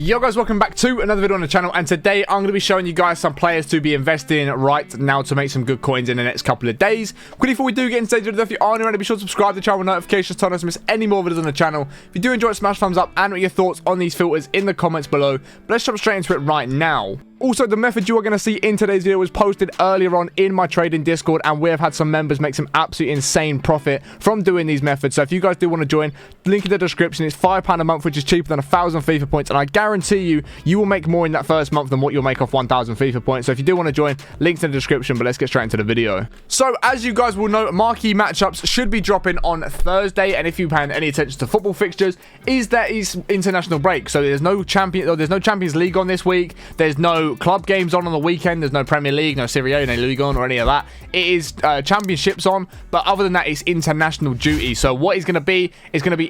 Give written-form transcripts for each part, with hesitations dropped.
Yo guys, welcome back to another video on the channel, and today I'm going to be showing you guys some players to be investing in right now to make some good coins in the next couple of days. Quickly before we do get into today's video, if you aren't already, be sure to subscribe to the channel with notifications turned on to miss any more videos on the channel. If you do enjoy it, smash thumbs up and what your thoughts on these filters in the comments below. But let's jump straight into it right now. Also, the method you are going to see in today's video was posted earlier on in my trading Discord, and we have had some members make some absolutely insane profit from doing these methods. So if you guys do want to join, link in the description. It's £5 a month, which is cheaper than 1,000 FIFA points, and I guarantee you, you will make more in that first month than what you'll make off 1,000 FIFA points. So if you do want to join, links in the description, but let's get straight into the video. So as you guys will know, marquee matchups should be dropping on Thursday, and if you pay any attention to football fixtures, there is international break. So there's no Champions League on this week. There's no club games on the weekend. There's no Premier League, no Serie A, no Ligue 1 or any of that. It is championships on, but other than that, it's international duty. So what is going to be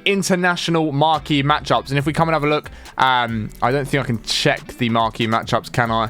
international marquee matchups. And if we come and have a look, I don't think I can check the marquee matchups, can I?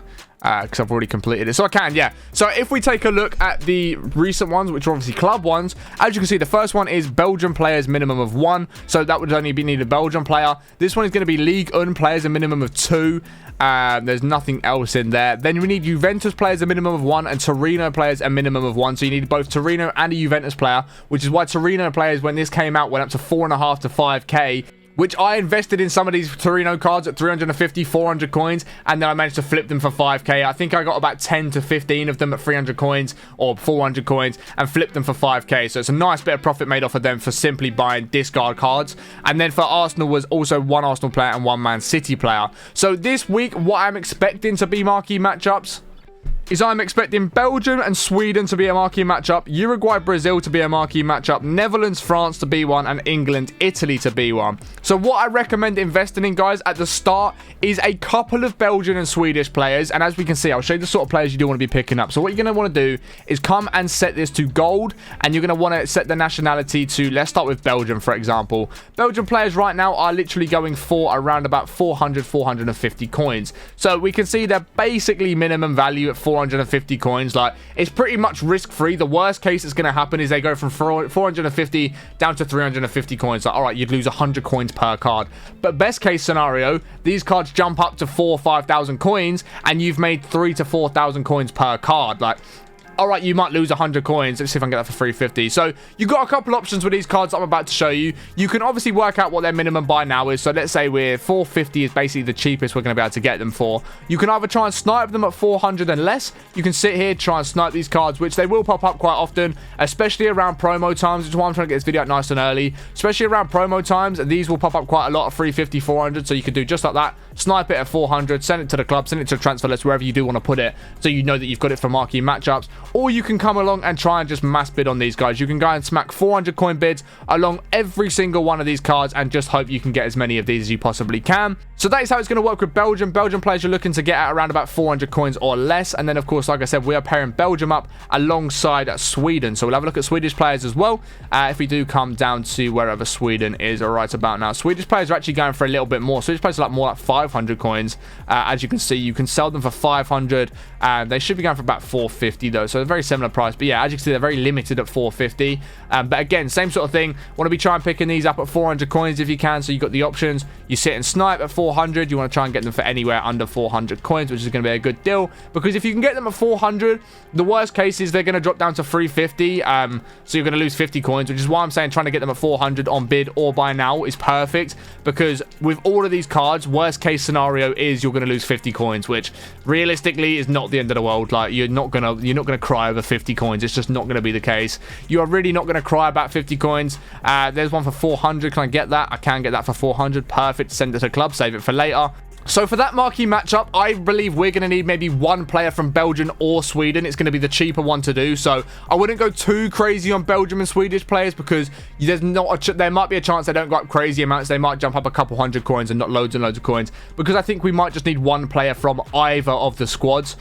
Because I've already completed it. So I can, yeah. So if we take a look at the recent ones, which are obviously club ones, as you can see, the first one is Belgian players minimum of 1. So that would only need a Belgian player. This one is going to be Ligue 1 players a minimum of 2. There's nothing else in there. Then we need Juventus players a minimum of 1 and Torino players a minimum of 1. So you need both Torino and a Juventus player, which is why Torino players, when this came out, went up to 4.5 to 5k. Which I invested in some of these Torino cards at 350, 400 coins, and then I managed to flip them for 5k. I think I got about 10 to 15 of them at 300 coins or 400 coins and flipped them for 5k. So it's a nice bit of profit made off of them for simply buying discard cards. And then for Arsenal was also one Arsenal player and one Man City player. So this week, what I'm expecting to be marquee matchups is I'm expecting Belgium and Sweden to be a marquee matchup, Uruguay, Brazil to be a marquee matchup, Netherlands, France to be one, and England, Italy to be one. So what I recommend investing in, guys, at the start is a couple of Belgian and Swedish players. And as we can see, I'll show you the sort of players you do want to be picking up. So what you're going to want to do is come and set this to gold, and you're going to want to set the nationality to, let's start with Belgium, for example. Belgian players right now are literally going for around about 400, 450 coins. So we can see they're basically minimum value at 450 coins. Like, it's pretty much risk-free. The worst case that's going to happen is they go from 450 down to 350 coins. Like, all right, you'd lose 100 coins per card. But best case scenario, these cards jump up to 4,000 or 5,000 coins, and you've made 3,000 to 4,000 coins per card. Like, all right, you might lose 100 coins. Let's see if I can get that for 350. So you've got a couple options with these cards that I'm about to show you. You can obviously work out what their minimum buy now is. So let's say 450 is basically the cheapest we're going to be able to get them for. You can either try and snipe them at 400 and less. You can sit here, try and snipe these cards, which they will pop up quite often, especially around promo times, which is why I'm trying to get this video out nice and early. Especially around promo times, these will pop up quite a lot at 350, 400. So you can do just like that. Snipe it at 400, send it to the club, send it to the transfer list, wherever you do want to put it, so you know that you've got it for marquee matchups. Or you can come along and try and just mass bid on these guys. You can go and smack 400 coin bids along every single one of these cards and just hope you can get as many of these as you possibly can. So that is how it's going to work with Belgium. Belgian players you're looking to get at around about 400 coins or less. And then, of course, like I said, we are pairing Belgium up alongside Sweden. So we'll have a look at Swedish players as well. If we do come down to wherever Sweden is right about now. Swedish players are actually going for a little bit more. Swedish players are more like 500 coins. As you can see, you can sell them for 500. They should be going for about 450 though. So a very similar price. But yeah, as you can see, they're very limited at 450. But again, same sort of thing. Want to be trying picking these up at 400 coins if you can. So you've got the options. You sit and snipe at 400. You want to try and get them for anywhere under 400 coins, which is going to be a good deal. Because if you can get them at 400, the worst case is they're going to drop down to 350. So you're going to lose 50 coins, which is why I'm saying trying to get them at 400 on bid or buy now is perfect. Because with all of these cards, worst case scenario is you're going to lose 50 coins, which realistically is not the end of the world. Like, you're not gonna cry over 50 coins. It's just not going to be the case. You are really not going to cry about 50 coins. There's one for 400. Can I get that? I can get that for 400. Perfect. Send it to club. Save it for later. So for that marquee matchup, I believe we're going to need maybe one player from Belgium or Sweden. It's going to be the cheaper one to do. So I wouldn't go too crazy on Belgium and Swedish players, because there might be a chance they don't go up crazy amounts. They might jump up a couple hundred coins and not loads and loads of coins, because I think we might just need one player from either of the squads.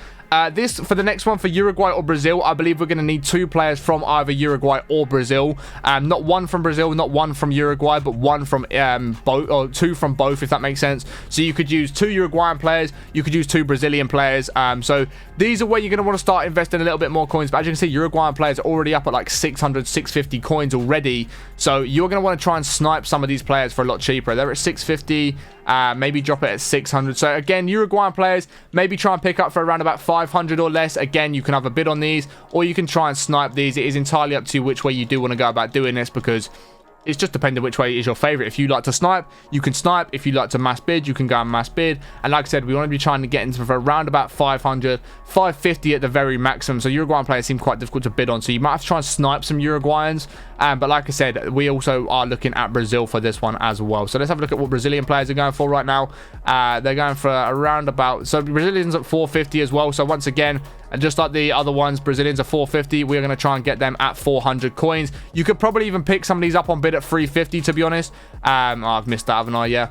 This, for the next one, for Uruguay or Brazil, I believe we're going to need 2 players from either Uruguay or Brazil. Not one from Brazil, not one from Uruguay, but one from both, or 2 from both, if that makes sense. So you could use 2 Uruguayan players, you could use 2 Brazilian players. So these are where you're going to want to start investing a little bit more coins. But as you can see, Uruguayan players are already up at like 600, 650 coins already. So you're going to want to try and snipe some of these players for a lot cheaper. They're at 650. maybe drop it at 600. So again, Uruguayan players, maybe try and pick up for around about 500 or less. Again, you can have a bid on these, or you can try and snipe these. It is entirely up to you which way you do want to go about doing this, because it's just depending which way is your favorite. If you like to snipe, you can snipe. If you like to mass bid, you can go and mass bid. And like I said, we want to be trying to get into for around about 500, 550 at the very maximum. So Uruguayan players seem quite difficult to bid on, so you might have to try and snipe some Uruguayans. But like I said, we also are looking at Brazil for this one as well. So let's have a look at what Brazilian players are going for right now. They're going for around about, so Brazilians at 450 as well. So once again, and just like the other ones, Brazilians are 450. We're going to try and get them at 400 coins. You could probably even pick some of these up on bid at 350, to be honest. I've missed that, haven't I? Yeah.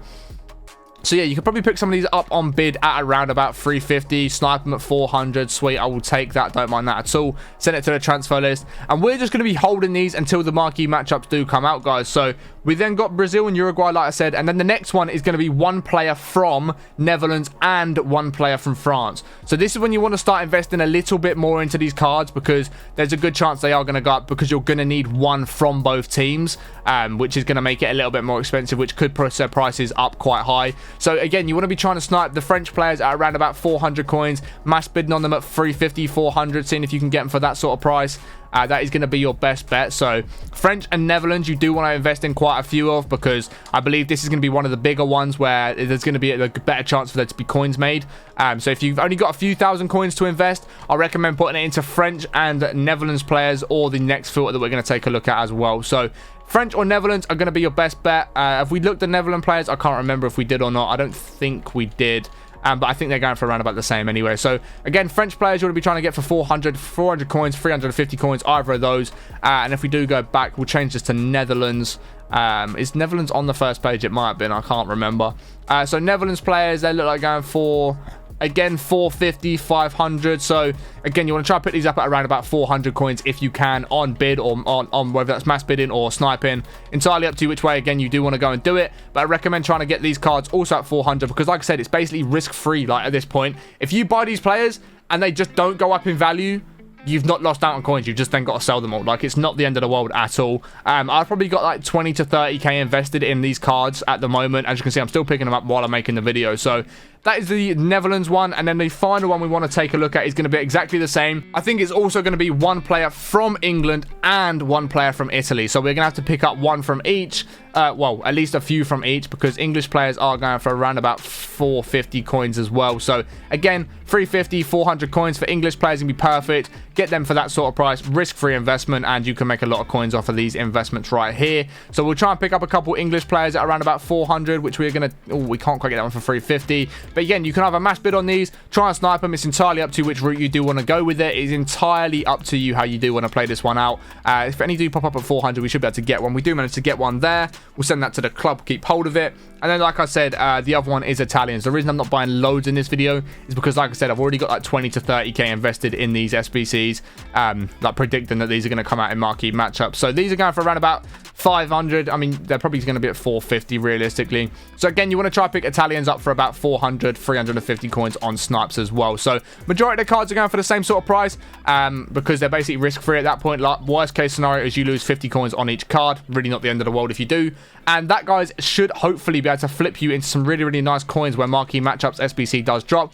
So yeah, you could probably pick some of these up on bid at around about 350, snipe them at 400. Sweet, I will take that. Don't mind that at all. Send it to the transfer list. And we're just going to be holding these until the marquee matchups do come out, guys. So we then got Brazil and Uruguay, like I said. And then the next one is going to be one player from Netherlands and one player from France. So this is when you want to start investing a little bit more into these cards, because there's a good chance they are going to go up, because you're going to need one from both teams, which is going to make it a little bit more expensive, which could push their prices up quite high. So again, you want to be trying to snipe the French players at around about 400 coins, mass bidding on them at 350, 400, seeing if you can get them for that sort of price. That is going to be your best bet. So French and Netherlands, you do want to invest in quite a few of, because I believe this is going to be one of the bigger ones where there's going to be a better chance for there to be coins made. So if you've only got a few thousand coins to invest, I recommend putting it into French and Netherlands players, or the next filter that we're going to take a look at as well. So French or Netherlands are going to be your best bet. Have we looked at Netherlands players? I can't remember if we did or not. I don't think we did. But I think they're going for around about the same anyway. So again, French players you want to be trying to get for 400 coins, 350 coins, either of those. And if we do go back, we'll change this to Netherlands. Is Netherlands on the first page? It might have been. I can't remember. So Netherlands players, they look like going for, again, 450, 500. So again, you want to try and put these up at around about 400 coins if you can, on bid, or on whether that's mass bidding or sniping. Entirely up to you which way, again, you do want to go and do it. But I recommend trying to get these cards also at 400, because like I said, it's basically risk-free, like, at this point. If you buy these players and they just don't go up in value, you've not lost out on coins. You've just then got to sell them all. Like, it's not the end of the world at all. I've probably got like 20 to 30k invested in these cards at the moment. As you can see, I'm still picking them up while I'm making the video. So that is the Netherlands one. And then the final one we want to take a look at is going to be exactly the same. I think it's also going to be one player from England and one player from Italy. So we're going to have to pick up one from each. Well, at least a few from each, because English players are going for around about 450 coins as well. So again, 350, 400 coins for English players can be perfect. Get them for that sort of price, risk-free investment, and you can make a lot of coins off of these investments right here. So we'll try and pick up a couple English players at around about 400, which we're going to, oh, we can't quite get that one for 350. But again, you can have a mass bid on these, try and snipe them. It's entirely up to you which route you do want to go with it. It's entirely up to you how you do want to play this one out. If any do pop up at 400, we should be able to get one. We do manage to get one there. We'll send that to the club, keep hold of it. And then, like I said, the other one is Italians. The reason I'm not buying loads in this video is because, like I said, I've already got like 20 to 30k invested in these SBCs, like predicting that these are going to come out in marquee matchups. So these are going for around about 500. I mean, they're probably going to be at 450 realistically. So again, you want to try to pick Italians up for about 400, 350 coins on snipes as well. So majority of the cards are going for the same sort of price, because they're basically risk-free at that point. Like, worst case scenario is you lose 50 coins on each card. Really not the end of the world if you do. And that, guys, should hopefully be able to flip you into some really, really nice coins where marquee matchups SBC does drop.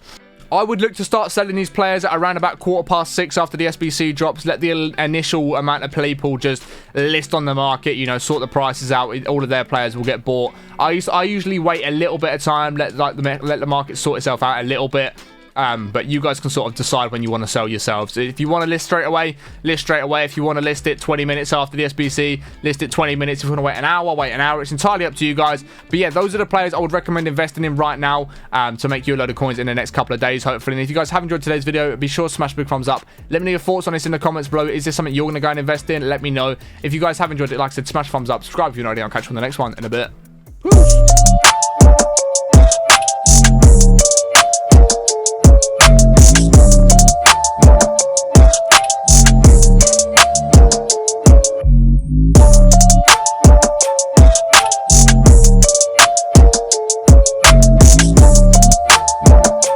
I would look to start selling these players at around about 6:15 after the SBC drops. Let the initial amount of people just list on the market, you know, sort the prices out. All of their players will get bought. I usually wait a little bit of time, let the market sort itself out a little bit. But you guys can sort of decide when you want to sell yourselves. If you want to list straight away, list straight away. If you want to list it 20 minutes after the SBC, list it 20 minutes. If you want to wait an hour, wait an hour. It's entirely up to you guys. But yeah, those are the players I would recommend investing in right now, to make you a load of coins in the next couple of days, hopefully. And if you guys have enjoyed today's video, be sure to smash a big thumbs up. Let me know your thoughts on this in the comments below. Is this something you're going to go and invest in? Let me know. If you guys have enjoyed it, like I said, smash thumbs up. Subscribe if you're not already. I'll catch you on the next one in a bit. Woo!